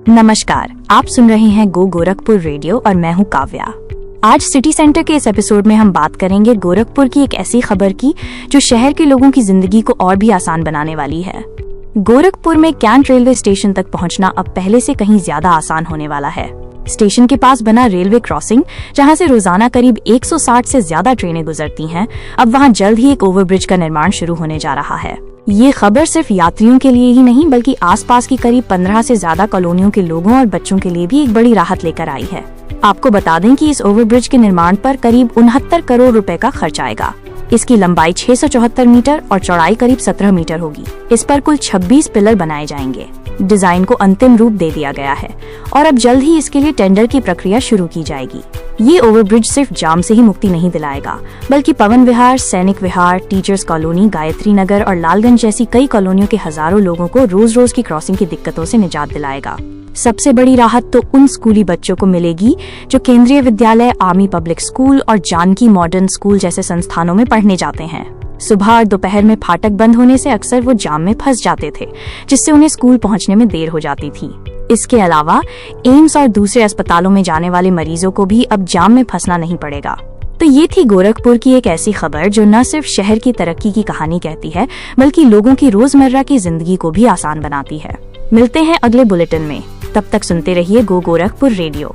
नमस्कार, आप सुन रहे हैं गो गोरखपुर रेडियो और मैं हूं काव्या। आज सिटी सेंटर के इस एपिसोड में हम बात करेंगे गोरखपुर की एक ऐसी खबर की जो शहर के लोगों की जिंदगी को और भी आसान बनाने वाली है। गोरखपुर में कैंट रेलवे स्टेशन तक पहुंचना अब पहले से कहीं ज्यादा आसान होने वाला है। स्टेशन के पास बना रेलवे क्रॉसिंग, जहां से रोजाना करीब 160 से ज्यादा ट्रेनें गुजरती हैं, अब वहां जल्द ही एक ओवरब्रिज का निर्माण शुरू होने जा रहा है। ये खबर सिर्फ यात्रियों के लिए ही नहीं बल्कि आसपास की करीब 15 से ज्यादा कॉलोनियों के लोगों और बच्चों के लिए भी एक बड़ी राहत लेकर आई है। आपको बता दें कि इस ओवरब्रिज के निर्माण पर करीब 69 करोड़ रुपए का खर्च आएगा। इसकी लंबाई 674 मीटर और चौड़ाई करीब 17 मीटर होगी। इस पर कुल 26 पिलर बनाए जाएंगे। डिजाइन को अंतिम रूप दे दिया गया है और अब जल्द ही इसके लिए टेंडर की प्रक्रिया शुरू की जाएगी। ये ओवरब्रिज सिर्फ जाम से ही मुक्ति नहीं दिलाएगा, बल्कि पवन विहार, सैनिक विहार, टीचर्स कॉलोनी, गायत्री नगर और लालगंज जैसी कई कॉलोनियों के हजारों लोगों को रोज रोज की क्रॉसिंग की दिक्कतों से निजात दिलाएगा। सबसे बड़ी राहत तो उन स्कूली बच्चों को मिलेगी जो केंद्रीय विद्यालय, आर्मी पब्लिक स्कूल और जानकी मॉडर्न स्कूल जैसे संस्थानों में पढ़ने जाते हैं। सुबह और दोपहर में फाटक बंद होने से अक्सर वो जाम में फंस जाते थे, जिससे उन्हें स्कूल पहुंचने में देर हो जाती थी। इसके अलावा एम्स और दूसरे अस्पतालों में जाने वाले मरीजों को भी अब जाम में फंसना नहीं पड़ेगा। तो ये थी गोरखपुर की एक ऐसी खबर जो न सिर्फ शहर की तरक्की की कहानी कहती है, बल्कि लोगों की रोजमर्रा की जिंदगी को भी आसान बनाती है। मिलते हैं अगले बुलेटिन में, तब तक सुनते रहिए गो गोरखपुर रेडियो।